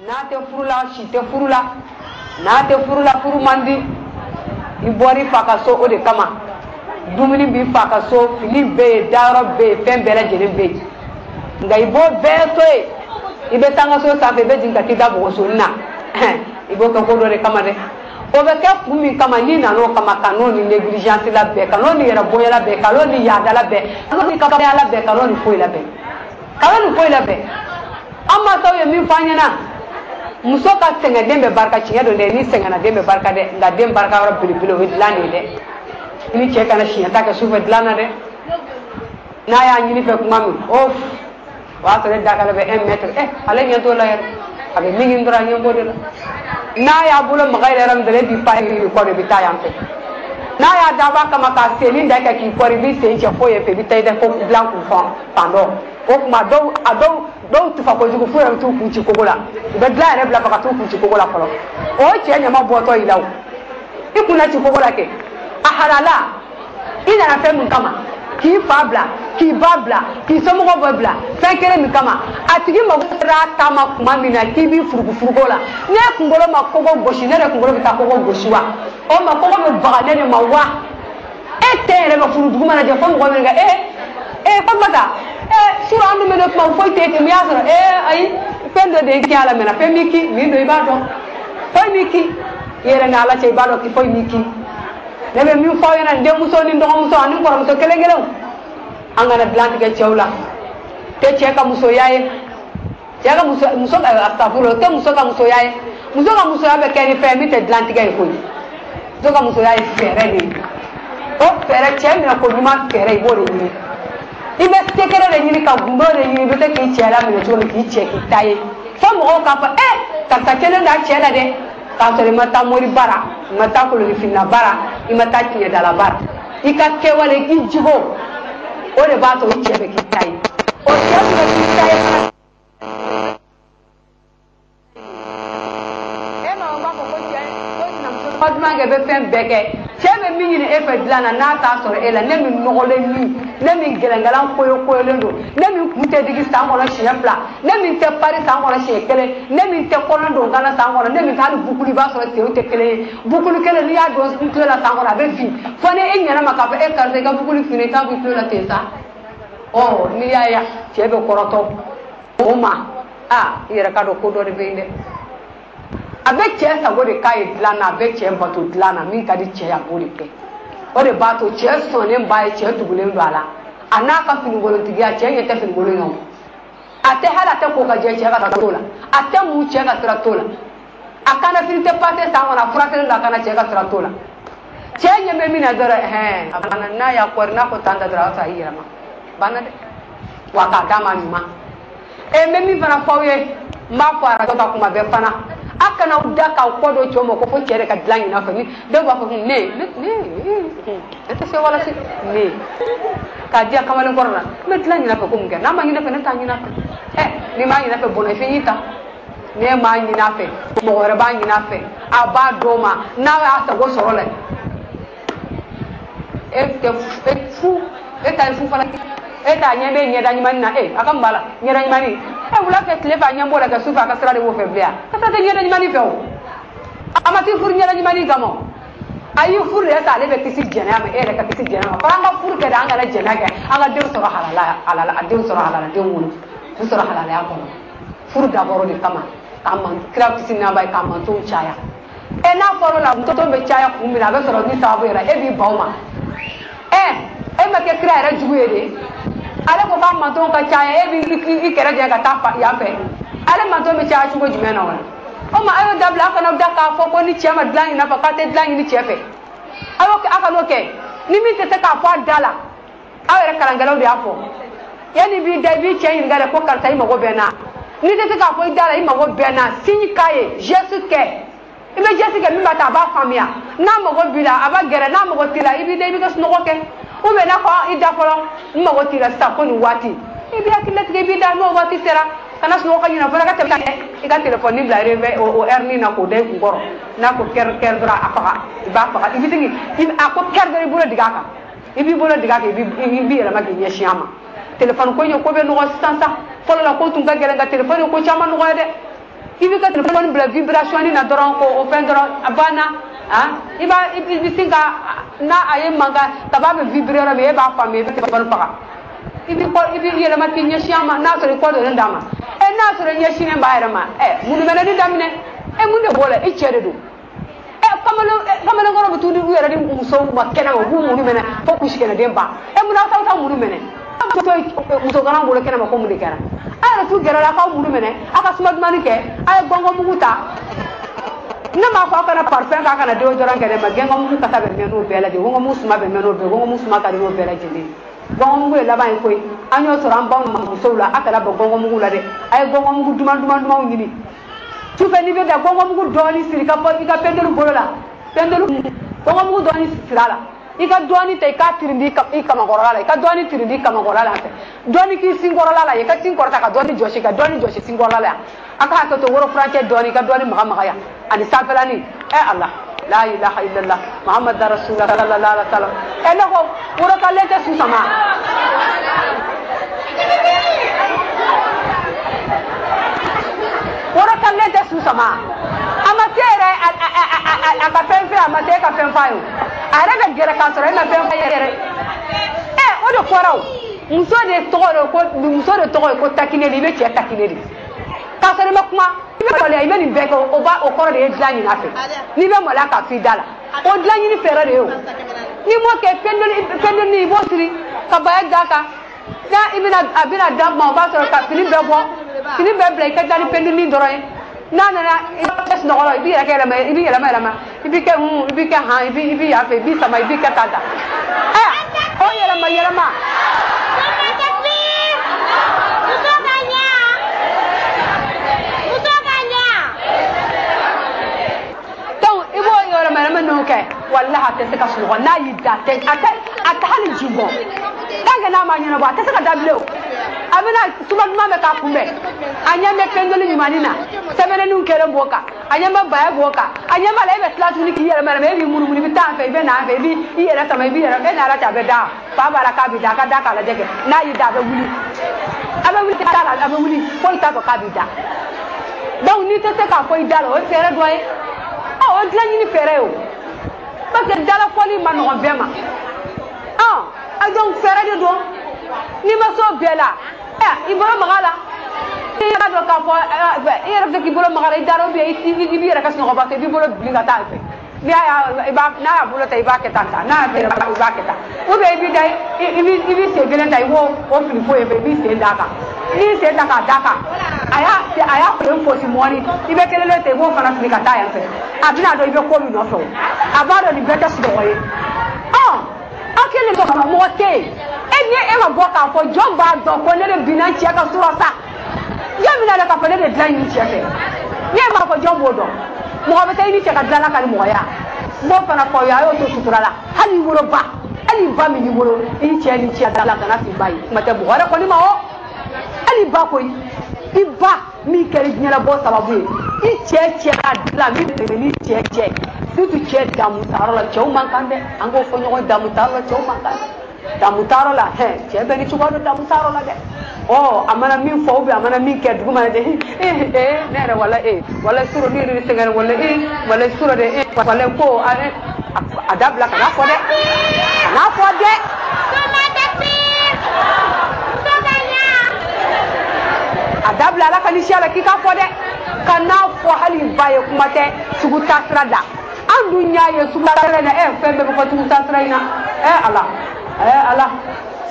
n'a tɛ furula si tɛ furula n'a tɛ furula furu man di i bɔr'i fa ka so o de kama dumuni b'i fa ka so fini bɛ yen dayɔrɔ bɛ yen fɛn bɛɛ lajɛlen bɛ yen nka i b'o bɛɛ to yen i bɛ taa n ka so sanfɛ i bɛ jigin ka t'i da bɔgɔsoni na i b'o kɛ ko dɔ de kama dɛ o bɛ kɛ kun min kama n'i nan'o kama ka n'o ni négligence labɛn ka n'o ni yɛrɛ bonya labɛn ka n'o ni yaada labɛn ka n'o ni kabaya labɛn ka n'o ni foyi labɛn ka n'o ni foyi labɛn an mansaw ye min fɔ an ɲɛna muso ka sɛgɛn den bɛ barika tiɲɛ don dɛ n'i sɛgɛnna den bɛ barika dɛ nka den barika yɔrɔ belebele o ye dilan de ye dɛ i ni cɛ kana siɲɛ ta kɛ sufɛ dilan na dɛ n'a y'a ɲini fɛ kuma min o y'a sɔrɔ e dakala bɛ 1 mètre ale ɲɛ t'o la yɛrɛ a bɛ min dɔrɔn a ɲɛ b'o de la n'a y'a bolo maga yɛrɛ yɔrɔ min dɔrɔn e b'i pa yiri kɔ de bɛ taa yan fɛ n'a y'a dabɔ a kama k'a senni da kɛ k'i kɔri i b'i sen cɛ foyi ye fɛ i bɛ taa i da ko dilan kun fan dɔ o tuma dɔw tufa kojugu fo yɛrɛ t'u kun ci kogo la u bɛ dilan yɛrɛ bila ka t'u kun ci kogo la fɔlɔ o ye cɛ ɲama bɔtɔ y'i la o i kun na ci kogo la kɛ a halala i nana fɛn min kama k'i fa bila k'i ba bila k'i somɔgɔw bɛɛ bila fɛn kelen min kama a tigi mago sera a ta ma tuma min na k'i b'i furugufurugo la ne kunkolo ma kogo gosi ne yɛrɛ kunkolo bɛ taa kogo gosi wa o ma kogo bɛ baga ne de ma wa e tɛ yɛrɛ bɛ furu dugu mana jɛ fo mɔgɔ min kɛ Fatumata sura an dun bɛ ne kuma foyi tɛ ten n'i y'a sɔrɔ ayi fɛn dɔ de ye k'i ala mɛna fɛn m'i kin min don i b'a dɔn foyi m'i kin i yɛrɛ ni ala cɛ i b'a dɔn foyi m'i kin ne bɛ min fɔ aw ɲɛna n denmuso ni n dɔgɔmuso ani n kɔrɔmuso kelen kelenw an kana dilan tigɛ cɛw la tɛ cɛ ka musoya ye cɛ ka muso ka astafurlah o tɛ muso ka musoya ye muso ka musoya bɛ kɛ ni fɛn min tɛ dilan tigɛ ye koyi muso ka musoya ye fɛɛrɛ de ye o fɛɛrɛ cɛ minɛ ko ɲuman fɛɛrɛ i b'o de ɲini i bɛ sekere de ɲini ka gundo de ɲini i bɛ se k'i cɛ la minɛ cogo min k'i cɛ k'i ta ye fo mɔgɔw k'a fɔ karisa kelen da cɛ la dɛ k'a sɔrɔ i ma taa mori bara i ma taa kolonifinna bara i ma taa tiɲɛdala bara i ka kɛwale i jogo o de b'a to i cɛ bɛ k'i ta ye o cɛ bɛ k'i ta ye e ma b'a fɔ ko cɛ ko sinamuso badumankɛ bɛ fɛn bɛɛ kɛ cɛ bɛ min ɲini e fɛ dilan na n'a t'a sɔrɔ e la ne min nɔgɔlen min ne min gɛlɛngalan koyokoyolen don ne min kun tɛ digi san kɔnɔ siɲɛ 2 ne min tɛ pari san kɔnɔ siɲɛ 1 ne min tɛ kɔnɔ don gana san kɔnɔ ne min tɛ hali bukulu i b'a sɔrɔ senw tɛ kelen ye bukulu kelen n'i y'a don n tulo la san kɔnɔ a bɛ fin fo ni e ɲɛna ma k'a fɔ e karisa i ka bukulu fini k'a b'i tulo la ten sa n'i y'a ye cɛ bɛ kɔrɔtɔ o ma i yɛrɛ ka dɔn ko dɔ de bɛ yen dɛ a bɛ cɛ sago de k'a ye dilan na a bɛ cɛ bato dilan na min ka di cɛ a b'o de kɛ o de b'a to cɛ sɔnnen ba ye cɛ tugulen don a la a n'a ka finikolontigiya cɛ ɲɛ tɛ finikolon ye a tɛ hali a tɛ ko ka jɛ cɛ ka sira t'o la a tɛ mun cɛ ka sira t'o la a kana fini tɛ pase san kɔnɔ a fura kelen don a kana cɛ ka sira t'o la cɛ ɲɛ bɛ min na dɔrɔn a banna n'a y'a kɔri n'a ko tan ta dɔrɔn a b'a sɔrɔ a y'i yɛlɛma banna dɛ wa k'a d'a ma ɲuman n bɛ min fana fɔ aw ye n b'a fɔ arajo ka kuma bɛɛ fana a kana da k'aw kɔ don cɛw ma ko fo cɛ de ka dilan ɲin'a fɛ ni dɔw b'a fɔ ne tɛ se walasi ne k'a di a kamalen kɔrɔ la n bɛ dilan ɲin'a fɛ ko mun kɛ n'a ma ɲin'a fɛ ne t'a ɲin'a fɛ n'i m'a ɲin'a fɛ bɔnɛfin y'i ta n'e m'a ɲin'a fɛ mɔgɔ wɛrɛ b'a ɲin'a fɛ a b'a d'o ma n'a y'a sago sɔrɔ la e ta ye fu fana e t'a ɲɛ bɛ ɲɛda ɲuman na a ka n b'a la ɲɛda ɲuman wula fɛ tile fɛ a ɲɛ b'o la kɛ su fɛ a ka sira de b'o fɛ bilen ka sira tɛ ɲɛda ɲuman fɛ o a ma t'i furu ɲɛda ɲuman kama a y'i furu de ale bɛ kisi jɛnɛya ma e yɛrɛ ka kisi jɛnɛya ma fara an ka furu kɛ de an kana jɛnɛya kɛ an ka denw sɔrɔ halala a denw sɔrɔ halala denw wolo k'u sɔrɔ halalaya kɔnɔ furu dabɔra de kama k'a man kira kisi n'a ba ye k'a mantonw caya n'a fɔra la muso bɛ caya kun min na a bɛ sɔrɔ ni sababu yɛrɛ e b'i ban o ma e ma kɛ kira yɛrɛ jugu ye de ale ko k'a mantonw ka caya e b'i kɛrɛ jɛ ka taa yan fɛ ale manton bɛ caya cogo jumɛn na wala o ma a y'o dabila a kana da k'a fɔ ko ni cɛ ma dilan ɲin'a fɛ k'a tɛ dilan ɲini cɛ fɛ a ka n'o kɛ ni min tɛ se k'a fɔ a da la aw yɛrɛ kalankɛlaw de y'a fɔ yanni b'i da i b'i cɛ ɲininka de ko karisa i mago bɛ n na n'i tɛ se k'a fɔ i da la i mago bɛ n na signe k'a ye geste kɛ i bɛ geste kɛ min b'a ta a b'a faamuya n'a mago b'i la a b'a gɛrɛ n'a mago t'i la i b'i da i bɛ ka sunɔgɔ kɛ ou bien n'a fɔ i da fɔlɔ n mago t'i la sisan ko nin waati i b'i hakili latigɛ i b'i da n'o waati sera kana sunɔgɔ ka ɲinɛ fɔlɔ ka tɛmɛ i ka téléphone bila réveil o heure nin na k'o da i kun kɔrɔ n'a ko kɛr dɔrɔn a faga i b'a faga i bɛ se a ko kɛr dɔrɔn i bolo dig'a kan i b'i bolo dig'a kan i b'i yɛlɛma k'i ɲɛsin a ma téléphone ko in ye ko bɛ nɔgɔ sisan sa fɔlɔ la ko tun ka gɛlɛn nka téléphone ye ko caman nɔgɔya dɛ i b'i ka téléphone bila vibration ni na dɔrɔn ko o fɛn dɔrɔn a banna i bɛ sin ka n'a a ye mankan taba bɛ vibrer yɔrɔ min e b'a faamu i bɛ téléphone faga i bɛ yɛlɛma k'i ɲɛsin a ma n'a sɔrɔ i kɔ donnen d'a ma n'a sɔrɔ i ɲɛsinnen b'a yɛrɛ ma munumɛnɛni daminɛ mun de b'o la i cɛ de don kamalenkɔrɔ bɛ t'u yɛrɛ di musow ma kɛnɛ ma u b'u munumɛnɛ fo kusi kɛnɛden ban mun na aw ta munumɛnɛ muso kana bolo kɛnɛ ma ko mun de kɛra a yɛrɛ t'u gɛrɛ la k'aw munumɛnɛ aw ka suma dumuni kɛ a ye gɔngɔn mugu ta ne m'a fɔ aw kana parfum k'a kana déodorant kɛ dɛ mais gɔngɔn mugu kasa bɛ mɛn n'o bɛɛ lajɛlen gɔngɔn mugu suma bɛ mɛn n'o bɛɛ gɔngɔn mugu suma ka di n'o bɛɛ lajɛlen gɔngɔn mugu ye laban ye koyi an y'o sɔrɔ an baw musow la a kana bɔ gɔngɔn mugu la dɛ a ye gɔngɔn mugu dumanw ɲini sufɛ n'i bɛ da gɔngɔn mugu dɔɔni siri i ka pendelu bolo la pendelu gɔngɔn mugu dɔɔni siri a la i ka dɔɔni ta i k'a tirindi i kamakɔrɔla la i ka dɔɔni tirindi i kamakɔrɔla la fɛ dɔɔni k'i sinkɔrɔla la i ka sin kɔrɔta ka dɔɔni jɔsi ka dɔɔni jɔsi sinkɔrɔla la yan a ka hakɛ to woro furancɛ dɔɔni i ka dɔɔni maga yan ani sanfɛlani Allah la ilaha illallah Muhammad rasulullah sallallahu alaihi wasallam ne ko woro kalen tɛ su sama woro kalen tɛ su sama a ma se yɛrɛ a ka fɛn fɛ a ma se ka fɛn fa ye a yɛrɛ ka gɛrɛ k'a sɔrɔ e ma fɛn fa yɛrɛ o de fɔra o muso de tɔgɔ ye ko takineli i bɛ cɛ takineli k'a sɔrɔ i ma kuma i bɛ maloya i bɛ nin bɛɛ kɛ o kɔrɔ de ye dilan ɲini a fɛ n'i bɛ maloya k'a f'i da la o dilan ɲini fɛɛrɛ de ye o n'i m'o kɛ pendeli i b'o siri ka baya da kan n'a a bɛna da kuma o b'a sɔrɔ ka fini bɛɛ bɔ fini bɛɛ bila i ka da ni pendeli dɔrɔn ye n'a nana i bɛ sunɔgɔ la i b'i yɛrɛ kɛ yɛlɛma i b'i yɛlɛma i b'i kɛ i b'i kɛ han i b'i yanfɛ i b'i sama i b'i kɛ ta da o yɛlɛma donc i b'o yɛlɛma ninnu kɛ walahi a tɛ se ka sunɔgɔ n'a y'i da a tɛ hali ji bɔ tant que n'a ma ɲɛnabɔ a tɛ se ka da bilen o a bɛna suma duman bɛ k'a kunbɛn a ɲɛ bɛ pendeli ɲumanin na sɛbɛnninw kɛlen b'o kan a ɲɛ bɛ baya b'o kan a ɲɛ b'a la e bɛ tila tuguni k'i yɛlɛma e b'i munumunu i bɛ taa an fɛ i bɛ na an fɛ i b'i yɛrɛ sama i b'i yɛrɛ e n'ala cɛ a bɛ da fa b'a la k'a bɛ da a ka da k'a lajɛ kɛ n'a y'i da a bɛ wuli t'a la a bɛ wuli foyi t'a fɔ k'a b'i da donc n'i tɛ se k'a fɔ i da la o ye fɛɛrɛ dɔ ye o ye dilan ɲini fɛɛrɛ ye o parce que dalafɔli ma nɔgɔn bɛɛ ma donc fɛɛrɛ de don n'i ma s'o bɛɛ la i bolo maga la i yɛrɛ dɔn k'a fɔ i yɛrɛ bɛ k'i bolo maga la i dara ou bien i b'i yɛrɛ ka sunɔgɔ parce que i b'i bolo bili ka taa fɛ n'a y'a bolo ta i b'a kɛ tan n'a y'a fɛ i b'a kɛ tan ou bien i b'i da i b'i sen kelen ta i b'o fili foyi fɛ i b'i sen d'a kan n'i y'i sen ta k'a d'a kan a y'a fɛn fosi mɔni i bɛ kelen ta i b'o fana fili ka taa yan fɛ a bɛna dɔn i bɛ ko min nɔfɛ o a b'a dɔn nin bɛɛ tɛ sunɔgɔ ye aw kelen dɔ kama mɔgɔ tɛ yen ni e ma bɔ k'a fɔ jɔn b'a dɔn ko ne de binna n cɛ ka sura sa jɔn bɛna dɔn k'a fɔ ne de dilan ɲini cɛ fɛ ni e m'a fɔ jɔn b'o dɔn mɔgɔ bɛ taa i ni cɛ ka dilanna ka ni mɔgɔya n b'o fana fɔ aw ye a y'o to sutura la hali i woloba hali ba min y'i wolo i ni cɛ dilanna kana f'i ba ye kuma tɛ mɔgɔ wɛrɛ kɔni ma o hali ba koyi i ba min kɛra diɲɛlabɔ sababu ye i cɛ ka dilan min tɛmɛ ni cɛ surtout cɛ damutayɔrɔ la cɛw man kan dɛ an k'o fɔ ɲɔgɔn damutayɔrɔ la cɛw man kan damutayɔrɔ la cɛ bɛɛ ni cogoya don damutayɔrɔ la dɛ a mana min fɔ ou bien a mana min kɛ dugu mana de ne yɛrɛ wala suro ni yɛrɛ sɛgɛn wala suro de wala ko a dabila kana fɔ dɛ a dabila ala ka ni siya la k'i ka fɔ dɛ kana fɔ hali ba ye kuma tɛ sugu taasira la an dun y'a ye sugu taasira in na fɛn bɛɛ bɛ fɔ sugu taasira in na ala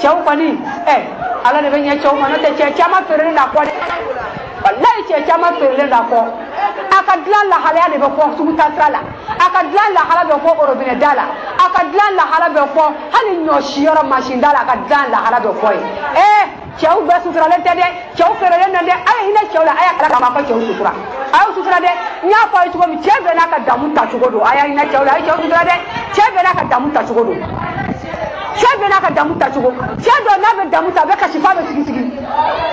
cɛw kɔni ala de bɛ ɲɛ cɛw ma n'o tɛ cɛ caman feerelen n'a kɔ dɛ walayi cɛ caman feerelen n'a kɔ a ka dilan lahalaya de bɛ fɔ sugu taasira la a ka dilan lahala bɛ fɔ orobinɛ da la a ka dilan lahala bɛ fɔ hali ɲɔ siyɔrɔ mansin da la a ka dilan lahala bɛ fɔ ye cɛw bɛɛ suturalen tɛ dɛ cɛw feerelen tɛ dɛ a ye hinɛ cɛw la a y'a kala k'a fɔ cɛw sutura a y'o sutura dɛ n y'a fɔ a ye cogo min cɛ bɛɛ n'a ka damu tacogo don a y'a hinɛ cɛw la a ye cɛw sutura dɛ cɛ bɛɛ n'a ka damu tacogo don cɛ bɛɛ n'a ka damu tacogo cɛ dɔ n'a bɛ damu ta a bɛ kasi f'a bɛ sigi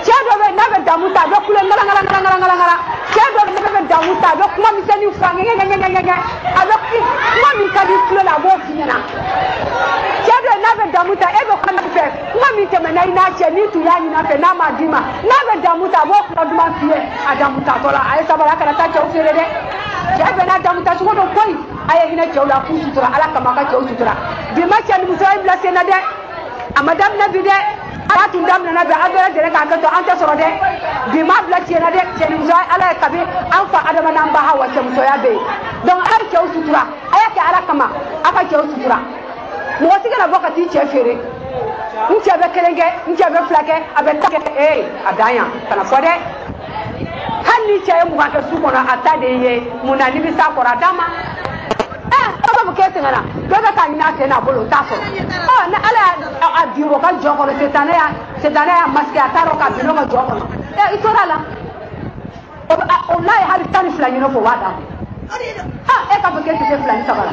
cɛ dɔ bɛ n'a bɛ damu ta a bɛ kule ngalangala cɛ dɔ bɛ damu ta a bɛ kuma misɛnnin fɔ a bɛ kuma min ka di kulo la a b'o f'i ɲɛna cɛ dɔ n'a bɛ damuta e be kana fe ngami temena ina che ni tu yani na fe na madima na be damuta bo ko duma fie adamuta tola ay sabara kana ta che usere de je be na damuta su ko do koi ay hina che la ku sutura ala kama ka che sutura bi ma che ni muso ibla sena de amadam na bi de atu dam na be adara de ka to anta soro de bi ma bla che na de che ni muso ala ka be an fa adama na ba hawa che muso ya be donc ay che sutura ay ka ala kama aka che sutura mo sigala bokati che fere nche be kelenge nche be flake abe take adanya kana fode hanni che mu ka su kona atade ye munani bi sa kora dama baba ke tengana baba ka nyina te na bolo taso na ala adiro ka jogo le setana ya maske ataro ka bino ka jogo itora la wallahi hali tani flani no fo wada ka be ke te flani sabala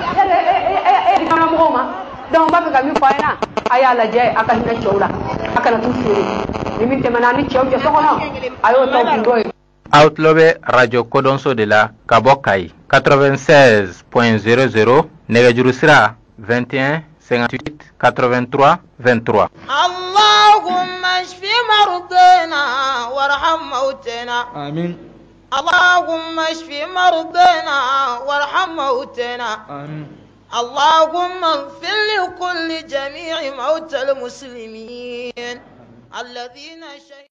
kana mo ma donc baba ka mi fayna aya la je aka hina chowla aka na tusiri limin te manani chowje sokono ayo to bindo Outlobe Radio Kodonso de la Kabokai 96.00 Negajurusra 21 58 83 23 Allahumma shfi mardana warham mautana Amin. Allahumma shfi mardana warham mautana Amin. اللهم اغفر لكل جميع موتى المسلمين الذين شهدوا